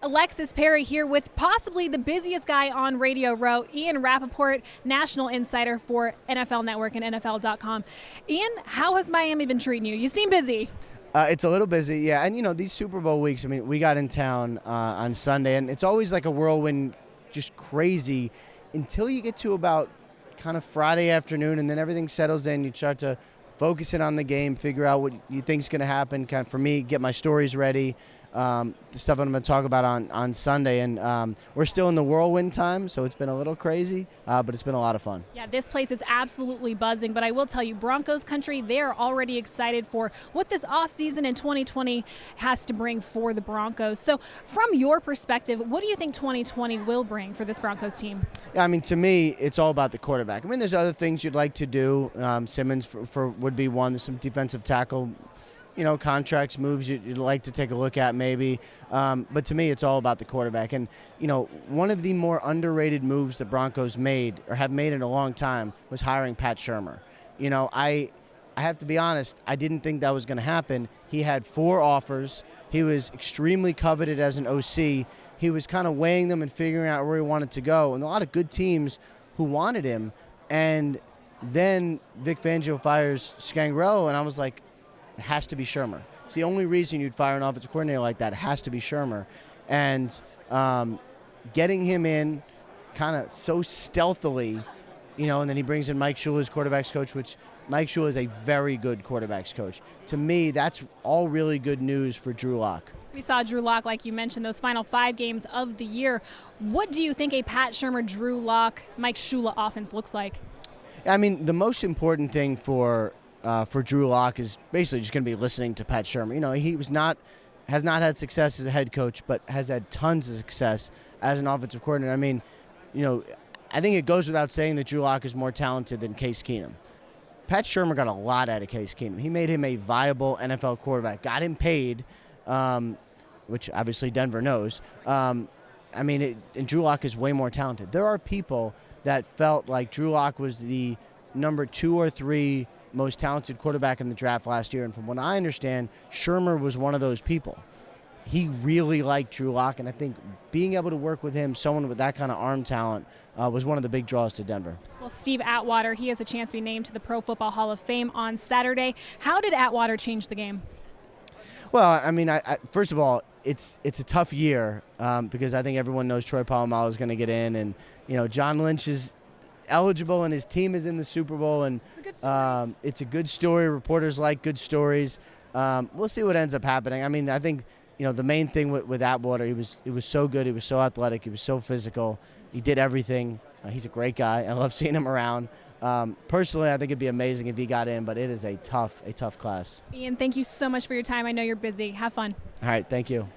Alexis Perry here with possibly the busiest guy on Radio Row, Ian Rapoport, national insider for NFL Network and NFL.com. Ian, how has Miami been treating you? You seem busy. It's a little busy, yeah. And, these Super Bowl weeks, we got in town on Sunday, and it's always like a whirlwind, just crazy, until you get to about kind of Friday afternoon, and then everything settles in. You start to focus in on the game, figure out what you think is going to happen, kind of for me, get my stories ready. The stuff I'm going to talk about on Sunday, and we're still in the whirlwind time, so it's been a little crazy, but it's been a lot of fun. Yeah, this place is absolutely buzzing, but I will tell you, Broncos country, they're already excited for what this offseason in 2020 has to bring for the Broncos. So from your perspective, what do you think 2020 will bring for this Broncos team? Yeah, to me, it's all about the quarterback. There's other things you'd like to do. Simmons would be one. There's some defensive tackle contracts, moves you'd like to take a look at maybe. But to me, it's all about the quarterback. And, one of the more underrated moves the Broncos made or have made in a long time was hiring Pat Shurmur. I have to be honest, I didn't think that was going to happen. He had 4 offers. He was extremely coveted as an OC. He was kind of weighing them and figuring out where he wanted to go. And a lot of good teams who wanted him. And then Vic Fangio fires Scangarello, and I was like, it has to be Shurmur. It's the only reason you'd fire an offensive coordinator like that. It has to be Shurmur. And getting him in kind of so stealthily, and then he brings in Mike Shula as quarterback's coach, which Mike Shula is a very good quarterback's coach. To me, that's all really good news for Drew Lock. We saw Drew Lock, like you mentioned, those final 5 games of the year. What do you think a Pat Shurmur, Drew Lock, Mike Shula offense looks like? The most important thing for Drew Lock is basically just going to be listening to Pat Shurmur. He has not had success as a head coach, but has had tons of success as an offensive coordinator. I think it goes without saying that Drew Lock is more talented than Case Keenum. Pat Shurmur got a lot out of Case Keenum. He made him a viable NFL quarterback, got him paid, which obviously Denver knows. And Drew Lock is way more talented. There are people that felt like Drew Lock was the number 2 or 3 most talented quarterback in the draft last year, and from what I understand, Shurmur was one of those people. He really liked Drew Lock, and I think being able to work with him, someone with that kind of arm talent, was one of the big draws to Denver. Well, Steve Atwater, he has a chance to be named to the Pro Football Hall of Fame on Saturday. How did Atwater change the game? Well, I first of all, it's a tough year because I think everyone knows Troy Polamalu is going to get in, and John Lynch is eligible and his team is in the Super Bowl, and it's a good story. Reporters like good stories. We'll see what ends up happening. I think the main thing with Atwater, he was so good. He was so athletic. He was so physical. He did everything. He's a great guy. I love seeing him around. Personally, I think it'd be amazing if he got in, but it is a tough class. Ian, thank you so much for your time. I know you're busy. Have fun. All right, thank you.